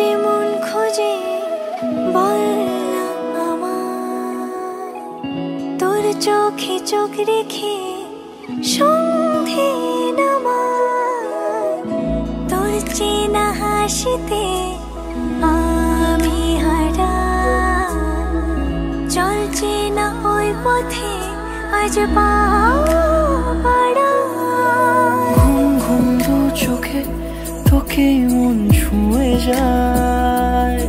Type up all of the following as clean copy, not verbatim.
যেমন খোঁজে বল না আমার, তোর চোখে চোখ রেখে সন্ধে নামার, তোর চেনা হাসিতে আমি হারা, চলছে না ওই পথে আজ পাড়া। ঘুম ঘুম দু চোখে তোকে মন ছুঁয়ে যায়,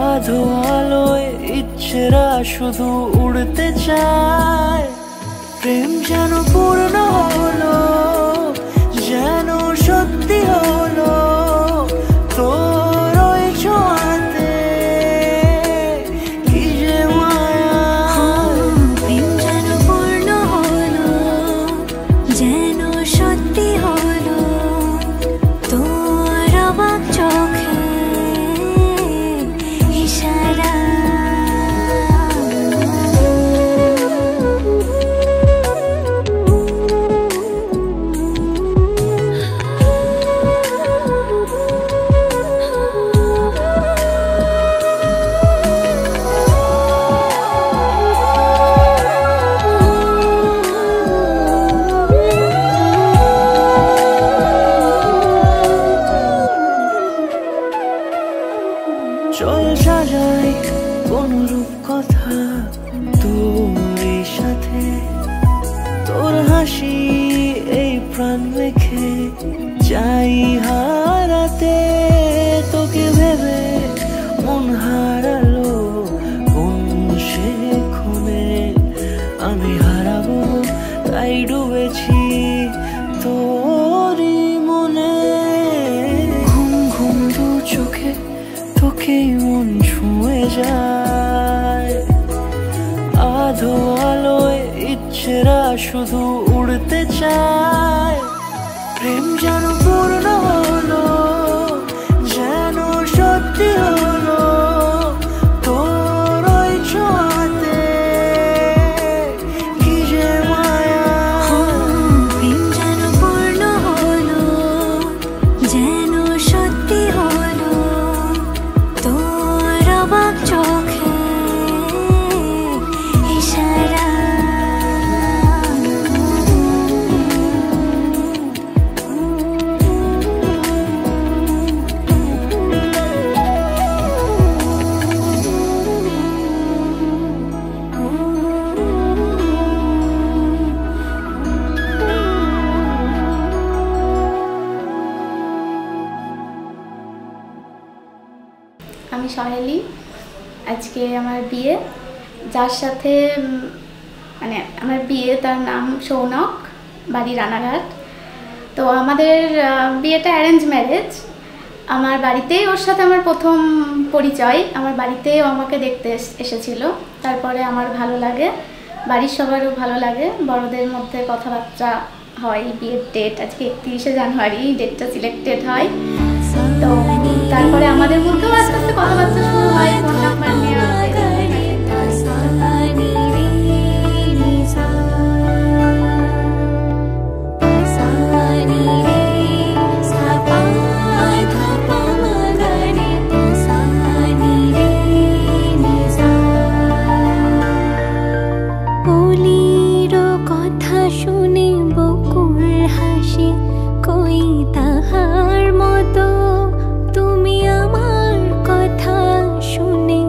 আধো আলোয় ইচ্ছেরা শুধু উড়তে চায়। প্রেম যেন পূর্ণ হলো, যেন সত্যি হলো তোর ওই ছোঁয়াতে, কি যে মায়া। প্রেম যেন পূর্ণ হলো, যেন সত্যি হলো তোর অবাক চোখে ইশারা। চল সাজাই কোন রূপ কথা তোর সাথে, তোর হাসি এই প্রাণ মেখে চাই হারাতে। তোকে ভেবে মন হারালো কোন সে ক্ষণে, আমি হারাবো তাই ডুবেছি তোরই মনে। ঘুম ঘুম দু চোখে তোকে মন ছুঁয়ে যায়, আধো আলোয় ইচ্ছেরা শুধু উড়তে চায়। প্রেম যেন পূর্ণ হলো, যেন সত্যি হলো তোর ওই ছোঁয়াতে, কি যে মায়া। প্রেম যেন পূর্ণ হলো, যেন সত্যি হলো তোর অবাক চোখে ইশারা। আমি সহেলি, আজকে আমার বিয়ে, যার সাথে মানে আমার বিয়ে তার নাম সৌনক, বাড়ি রানাঘাট। তো আমাদের বিয়েটা অ্যারেঞ্জ ম্যারেজ। আমার বাড়িতেই ওর সাথে আমার প্রথম পরিচয়, আমার বাড়িতেই ও আমাকে দেখতে এসেছিল। তারপরে আমার ভালো লাগে, বাড়ির সবারও ভালো লাগে, বড়দের মধ্যে কথাবার্তা হয়। বিয়ের ডেট আজকে 31শে জানুয়ারি, ডেটটা সিলেক্টেড হয়। তো তারপরে আমাদের মধ্যেও আস্তে আস্তে কথাবার্তা শুরু হয়, ফোন নাম্বার নেওয়া। কথা শুনে বকুল হাসি, কই তাহার মতো তুমি আমার কথা শুনে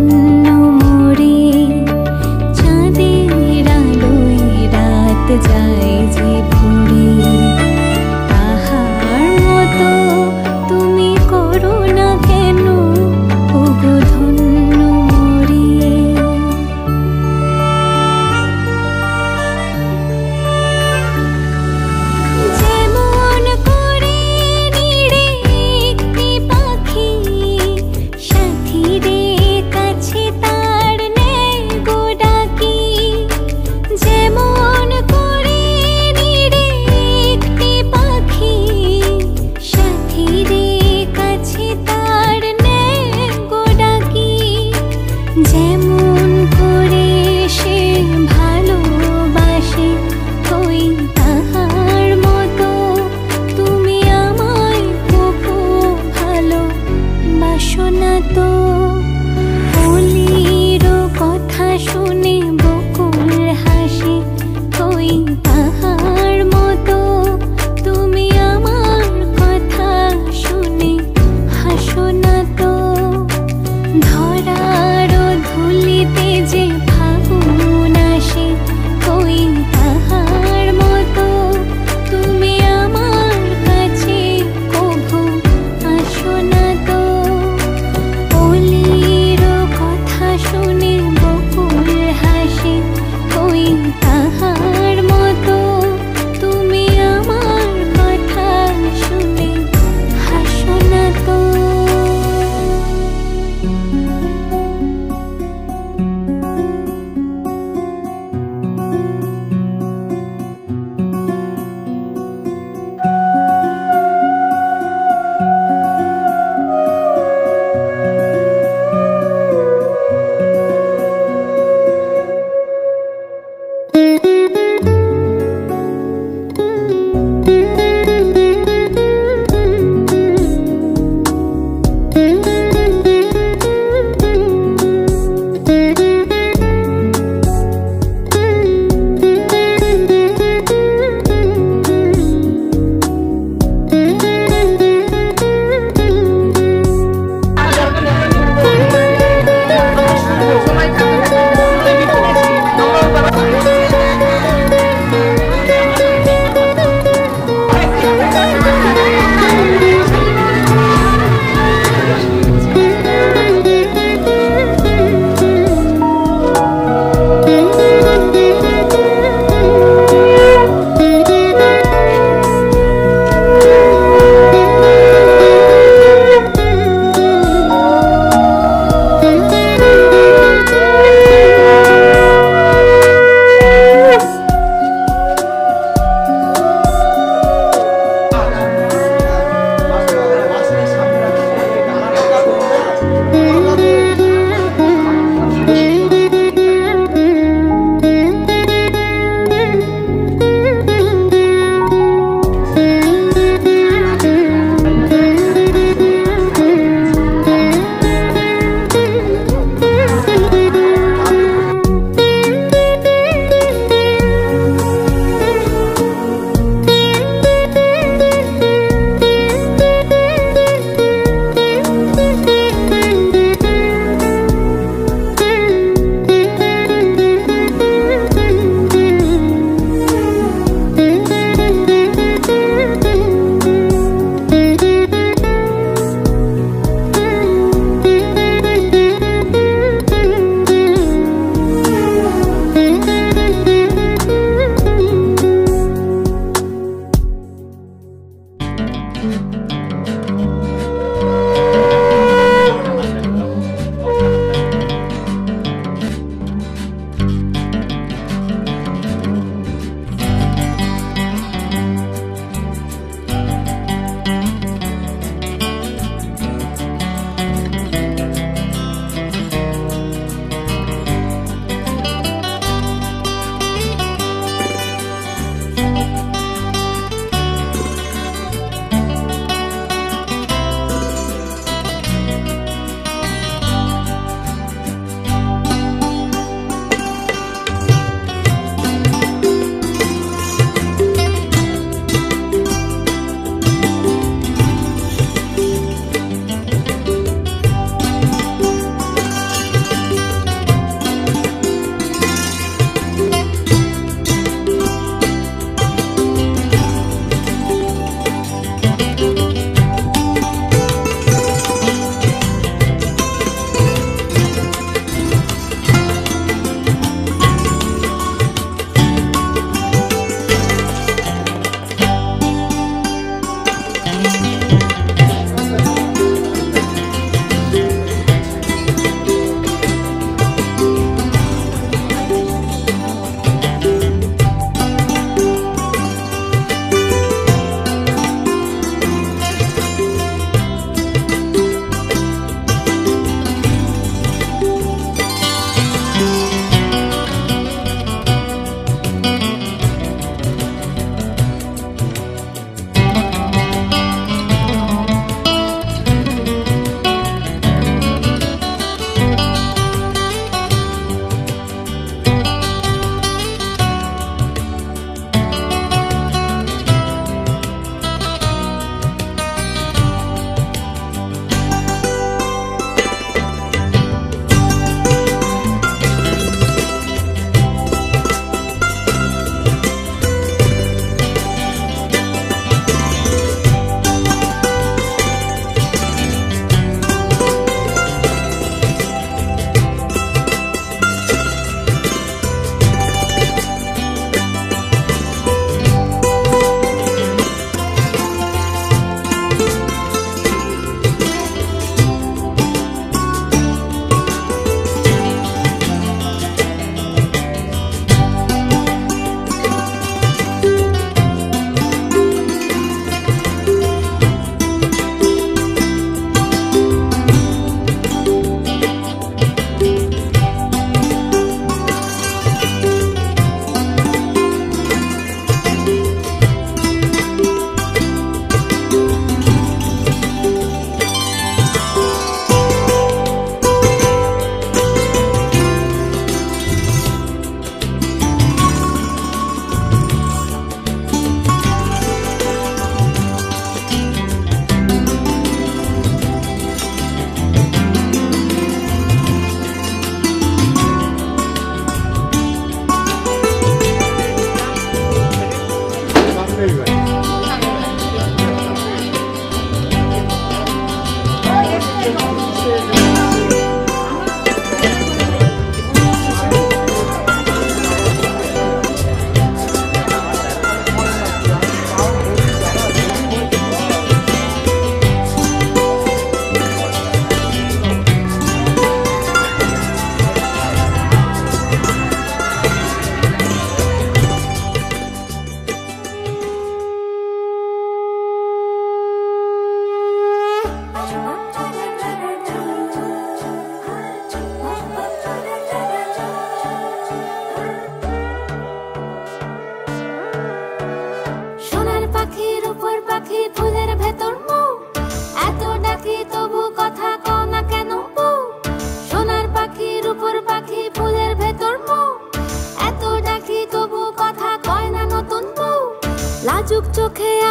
ধন্য মোরে চাঁদের আলোয় রাত যায় যে ভরে তাহার মতো তুমি করো না কেন ওগো ধন্য মোরে যেমন করে নিড়ে একটি পাখি সাথীদের কাছে তার নেয় গো ডাকি যেমন করে নিড়ে একটি পাখি সাথীদের কাছে তার নেয় গো ডাকি যেমন করে সে ভালোবাসে ওই তাহার মতো তুমি আমায় তবু ভালোবাসো না তো অলির কথা শুনে বকুল হাসে ওই তাহার মতো তুমি আমার কথা শুনে হাসো না তো ধরার ধুলি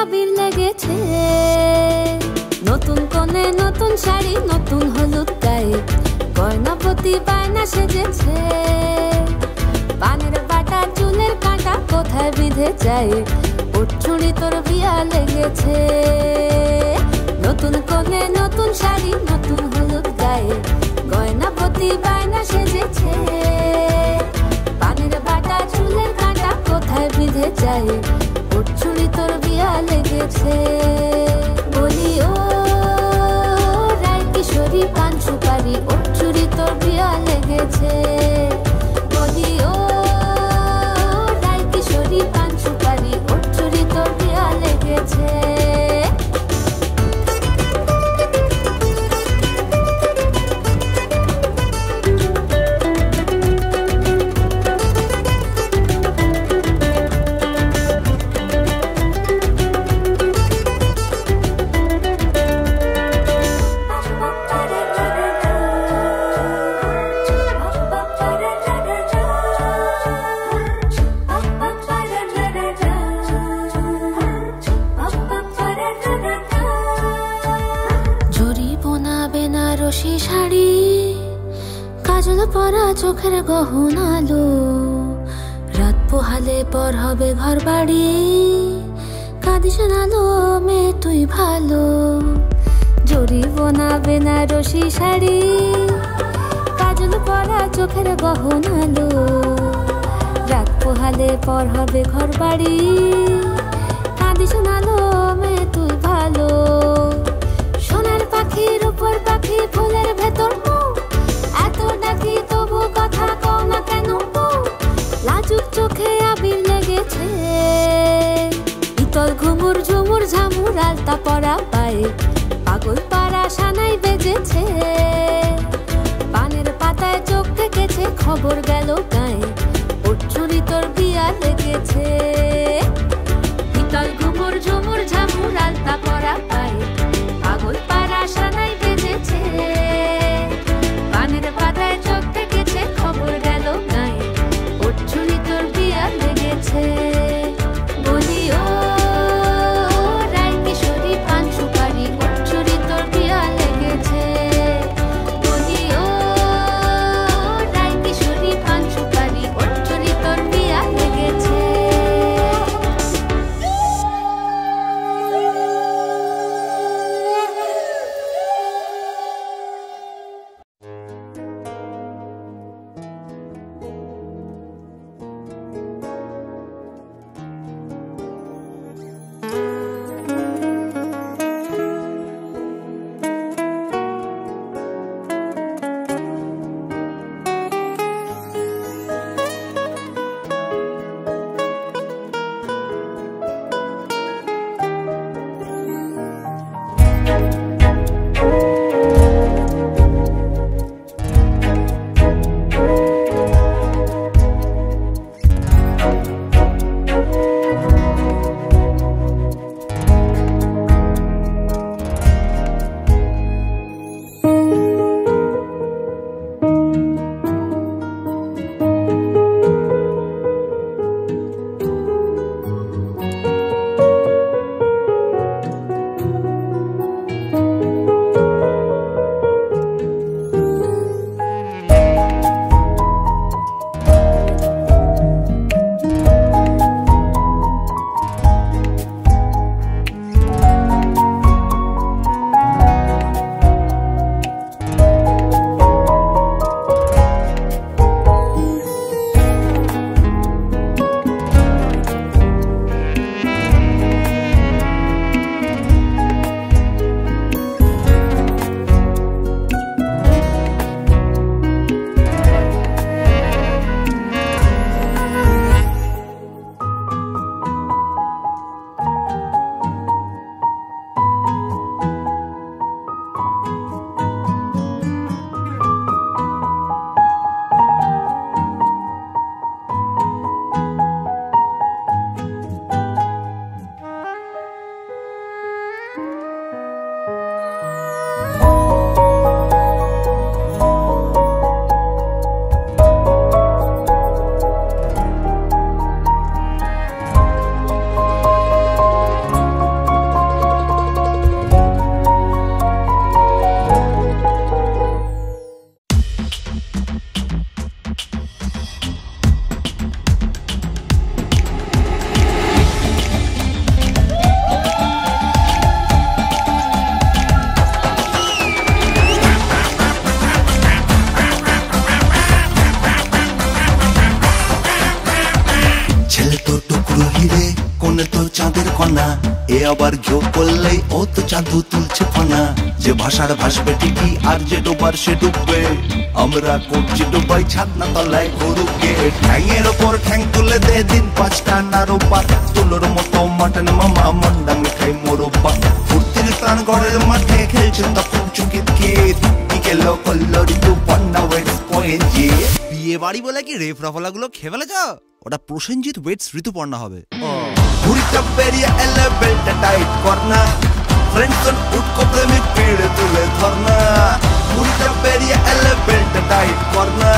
আবির লেগেছে, নতুন কোণে নতুন শাড়ি নতুন হলুদ গায়ে, গয়নাপতি বায়না সেজেছে। পানের বাটা চুলের কাঁটা কোথায় বিঁধে যায়, ওর চুড়ি তোর বিয়া লেগেছে। নতুন কোণে নতুন শাড়ি নতুন হলুদ গায়ে, গয়নাপতি বায়না সেজেছে। পানের বাটা চুলের কাঁটা কোথায় বিঁধে যায়, ওর চুড়ি তোর বিয়া লেগেছে। বলি ও রায় কিশোরী পান সুপারি, ওর চুড়ি তোর বিয়া লেগেছে। বলি ও রায় কিশোরী পান সুপারি, ওর চুড়ি তোর বিয়া লেগেছে। বেনারসি শাড়ি, কাজল পরা চোখের গহনালো, রাত পোহালে পর হবে ঘর বাড়ি, কাঁদিস নালো মেয়ে তুই ভালো। জরি বোনা বেনারসি শাড়ি, কাজল পরা চোখের গহনালো, রাত পোহালে পর হবে ঘর বাড়ি, কাঁদিস নালো মেয়ে তুই ভালো। সোনার পাখির উপর পাখি ফুলের ভেতর এত ডাকি তবু কথা কও না কেন, লাজুক চোখে আবির লেগেছে। ইতল ঘুমুর ঝুমুর ঝামুর আলতা পরা পায়ে, পাগল পাড়া সানাই বেজেছে। পানের পাতায় চোখ থেকেছে খবর গেল গায়ে, ওর চুরি তোর বিয়া লেগেছে। ইতল ঘুমুর ঝুমুর ঝামুর আলতা পরা পায়ে, পাগল পাড়া সানাই বেজেছে। পানের পাতায় চোখ থেকেছে খবর গেল গায়ে, ওর চুরি তোর বিয়া লেগেছে। বলি ও রায় কিশোরী পান সুপারি, ওর চুরি তোর বিয়া লেগেছে। বলি ও রায় কিশোরী পান সুপারি, ওর চুরি তোর বিয়া লেগেছে। চাঁদের কণা, এ আবার ঘেউ করলেই ও তো চাঁদু তুলছে ফনা। যে ভাষার ভাসবে ঠিকই আর যে ডোবার সে ডুববে, আমরা করছি ডুবাই ছাদনা তলায় গরুকে। ঠ্যাংয়ের ওপর ঠ্যাং তুলে দে দিন পাঁচটা না রোববার, তুলোর মতো মাটন মামা মন্ডা মিঠাই মোরব্বা। ফুর্তির প্রাণ ঘরের মাঠে খেলছে তখন চুকিত কিত, বিকেলো করলো ঋতুপর্ণা ওয়েটস পয়েন্ট। বিয়ে বাড়ি বলে কি রেফ রাফালাগুলো খেয়ে ফেলেছ? ওটা প্রসেনজিৎ ওয়েটস ঋতুপর্ণা হবে। ঘুড়িটা বেরিয়ে এলে বেলটা টাইট করনা, ফ্রেন্ডসন উঠকো প্রেমিক পিড়ে তুলে ধরনা। ঘুড়িটা বেরিয়ে এলে বেলটা টাইট করনা,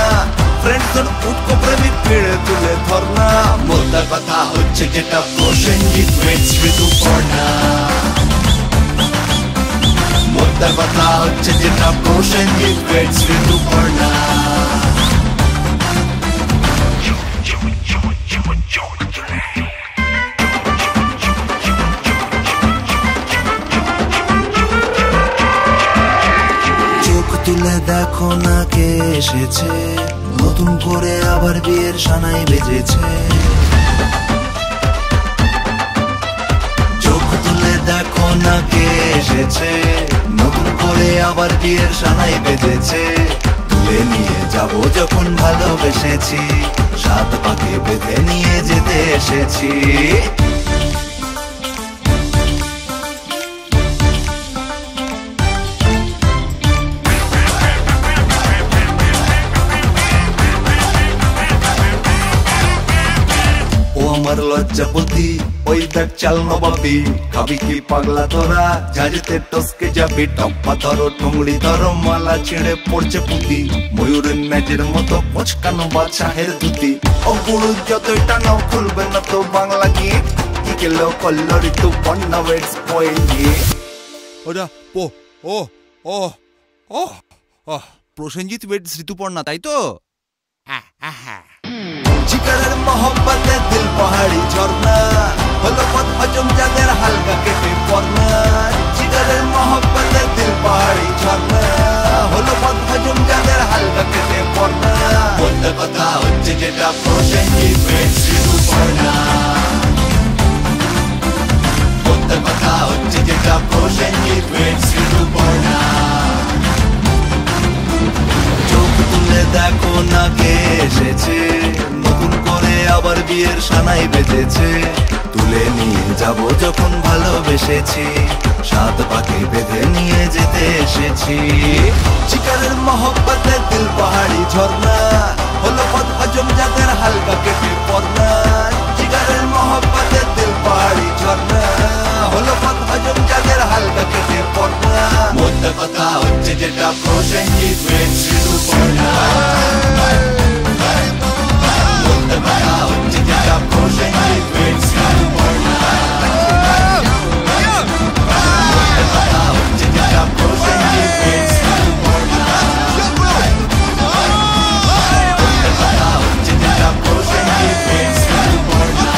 ফ্রেন্ডসন উঠকো প্রেমিক পিড়ে তুলে ধরনা। মোদ্দা কথা হচ্ছে যেটা প্রসেনজিৎ ওয়েটস ঋতুপর্ণা, মোদ্দা কথা হচ্ছে যেটা প্রসেনজিৎ ওয়েটস ঋতুপর্ণা। তুলে দেখো না কে এসেছে, নতুন করে আবার বিয়ের সানাই বেজেছে। চোখ তুলে দেখো না কে এসেছে, নতুন করে আবার বিয়ের সানাই বেজেছে। তুলে নিয়ে যাবো যখন ভালোবেসেছি, সাত পাকে বেঁধে নিয়ে যেতে এসেছি। আমার লজ্জাপতি ওই দেখ চাল নবাবি, খাবি কি পাগলা তোরা, জাজতে টসকে যাবি। টপ্পা ধরো ঠুংড়ি ধরো, মালা ছিঁড়ে পড়ছে পুঁতি। ময়ূরের ম্যাজের মতো পচকানো বাছাহের ধুতি। ও গুরু যতই টানাও খুলবে না তো বাংলা গীত, কি গেলেও করলো ঋতুপর্ণা ওয়েটস পয়েন্ট। ওটা ও ও ও ও প্রসেনজিৎ ওয়েটস ঋতুপর্ণা, তাই তো? জিগরের মোহব্বতে দিল পাহাড়ি ঝর্ণা, হলো পথ হজম যাদের হালকা কেটে পড়না। জিগরের মোহব্বতে দিল পাহাড়ি ঝর্ণা, হলো পথ হজম যাদের হালকা কেটে পড়না। মোদ্দা কথা হচ্ছে যেটা প্রসেনজিৎ ওয়েটস ঋতুপর্ণা, মোদ্দা কথা হচ্ছে যেটা প্রসেনজিৎ ওয়েটস ঋতুপর্ণা। চোখ তুলে দেখো না কে এসেছে, নতুন করে আবার বিয়ের সানাই বেজেছে। তুলে নিয়ে যাবো যখন ভালোবেসেছি, সাত পাকে বেঁধে নিয়ে যেতে এসেছি। চিকারের মহব্বতে দিল পাহাড়ি ঝর্ণা, হলো পথ হজম যাদের হালকা কেটে পড়না। চিকারের মহব্বতে দিল পাহাড়ি ঝর্ণা, হলো পথ হজম যাদের হালকা কেটে পড়না। মোদ্দা কথা হচ্ছে যেটা প্রসেনজিৎ ওয়েটস ঋতুপর্ণা, মোদ্দা কথা হচ্ছে যেটা প্রসেনজিৎ ওয়েটস ঋতুপর্ণা, মোদ্দা কথা হচ্ছে যেটা প্রসেনজিৎ ওয়েটস ঋতুপর্ণা, মোদ্দা কথা হচ্ছে যেটা প্রসেনজিৎ ওয়েটস ঋতুপর্ণা।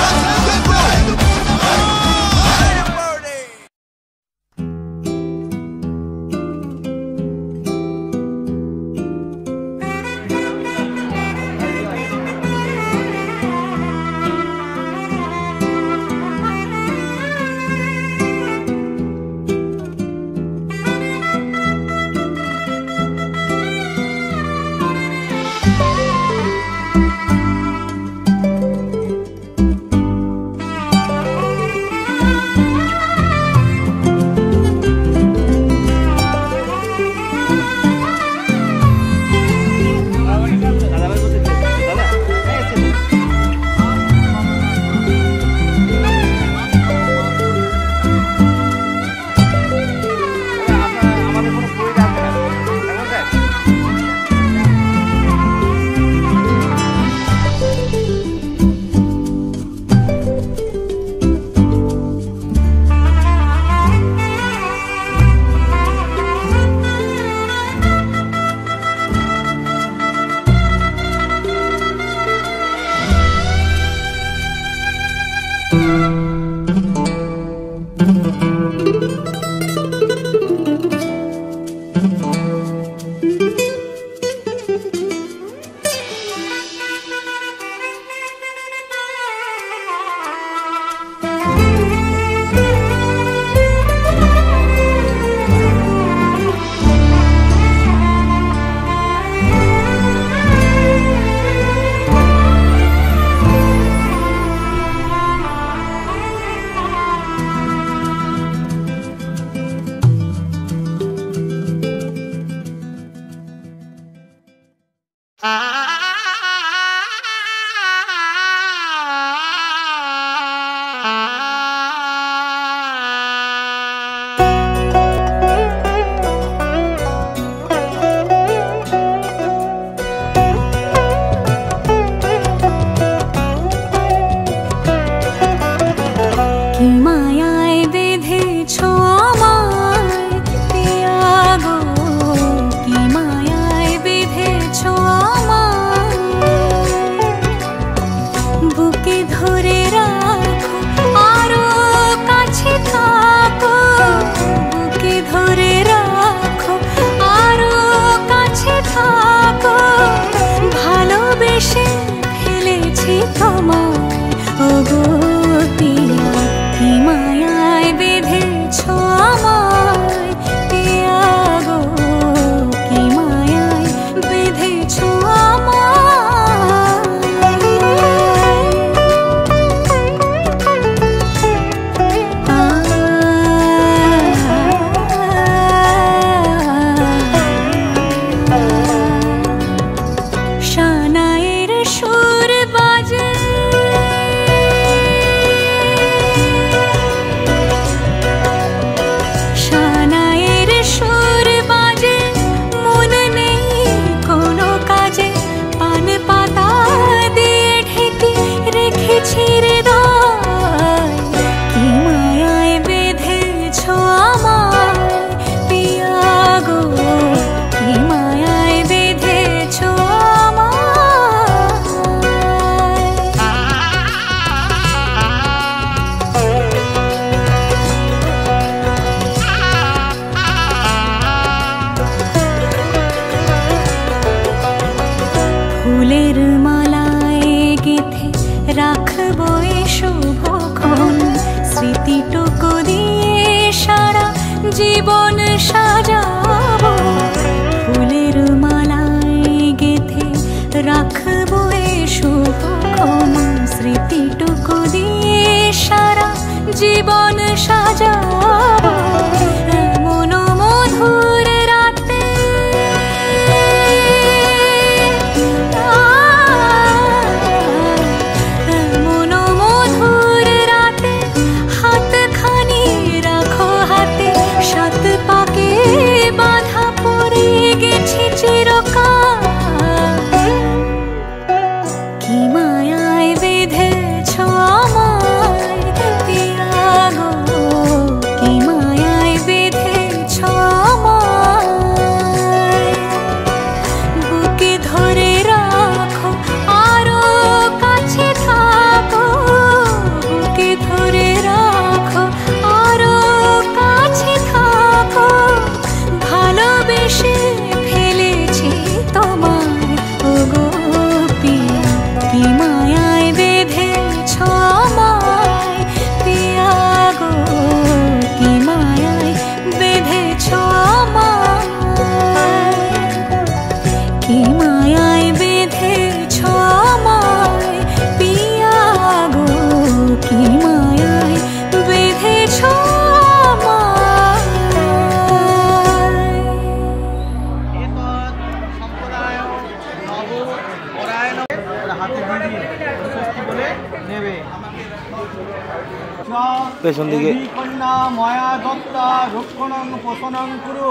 পেছন দিকে কন্যা মায়া দত্তা রক্ষণং পোষণং কুরু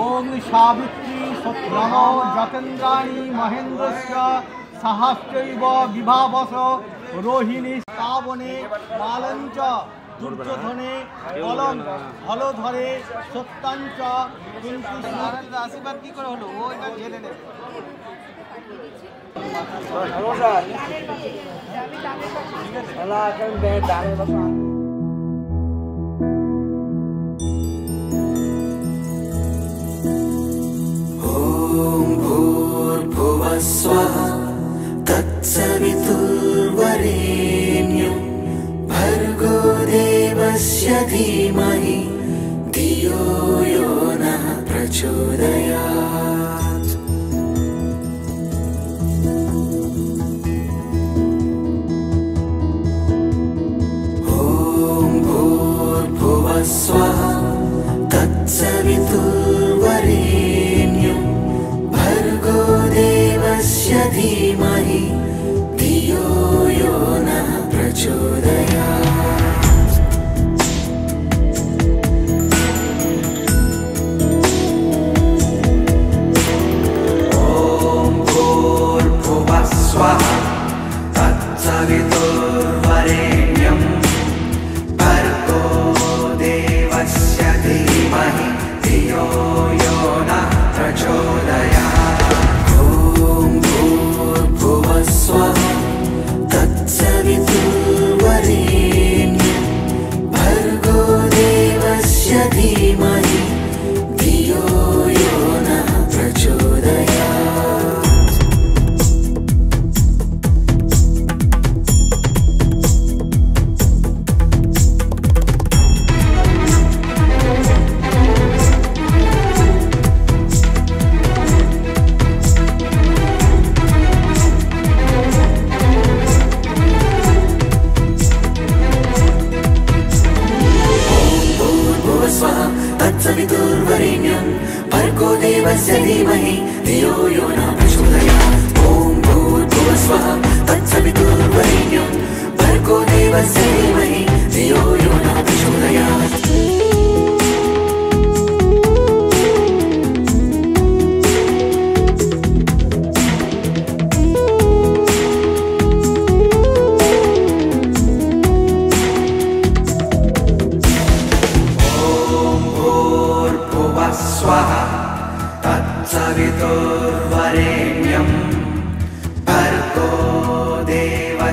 ওম সাবিত্রী সত্যম যতেন্দ্রাণী মহেন্দ্রস্য সাহাশ্চৈব বিভাবস রোহিণী শ্রাবণে মালঞ্চ দুর্যোধনে কলম হলধরে সত্যাঞ্চ কুন্তি আশীর্বাদ কি করে হলো ও এবার জেলে নেবে ॐ भूर्भुवः स्वः तत्सवितुर्वरेण्यं भर्गो देवस्य धीमहि धियो यो नः प्रचोदयात् ॐ भूर्भुवः स्वः तत्सवितुर्वरेण्यं भर्गो देवस्य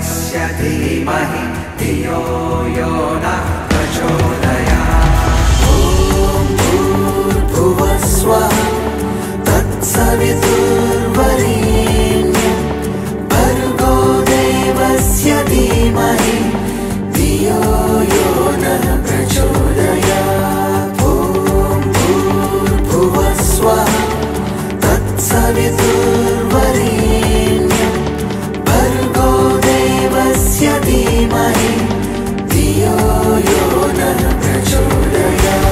देवस्य धीमहि धियो यो नः प्रचोदयात्। ॐ भूर्भुवः स्वः तत्सवितुर्वरेण्यं भर्गो देवस्य धीमहि धियो यो नः प्रचोदयात्। ॐ भूर्भुवः स्वः तत्सवितुर्वरेण्यं भर्गो देवस्य धीमहि धियो यो नः प्रचोदयात्।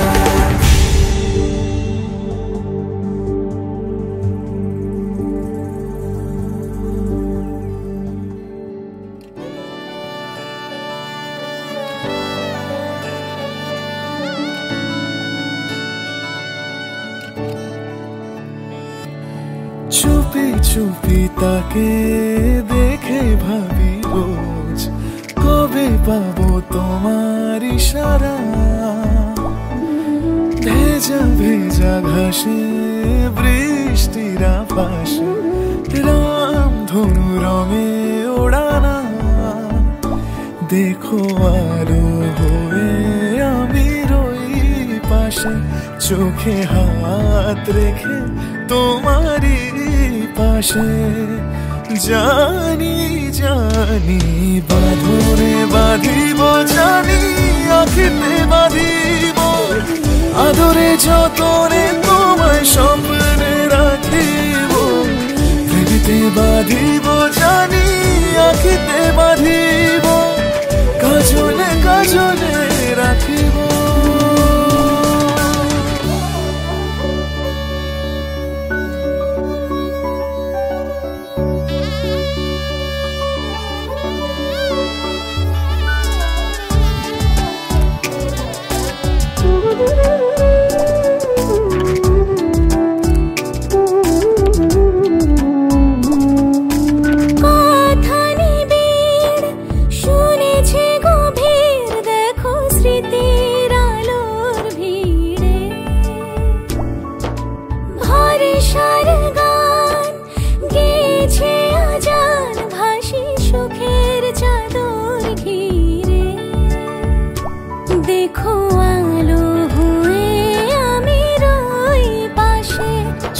চুপি চুপি তাকে দেখে ভাবি রোজ, কবে পাবো তোমার ইশারা। ভেজা ভেজা ঘাসে বৃষ্টির আভাসে রামধনু রঙে ওড়ানা। দেখো আরো হয়ে আমি রই পাশে, চোখে হাত রেখে তোমারই পাশে। জানি জানি বাঁধনে বাঁধিব, জানি আঁখিতে বাঁধিব, আদরে যতনে তোমায় স্বপ্নে রাখিব। প্রেমেতে বাঁধিব, জানি আঁখিতে বাঁধিব, কাজলে কাজলে রাখিব।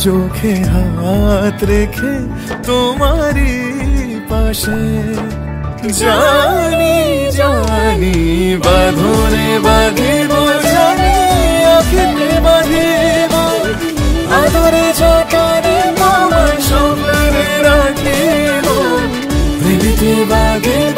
চোখে হাত রেখে তোমারই পাশে। জানি জানি বাঁধনে বাঁধিব, জানি আঁখিতে বাঁধিব, আদরে যতনে তোমায় স্বপ্নে রাখিব। প্রেমেতে বাঁধিব,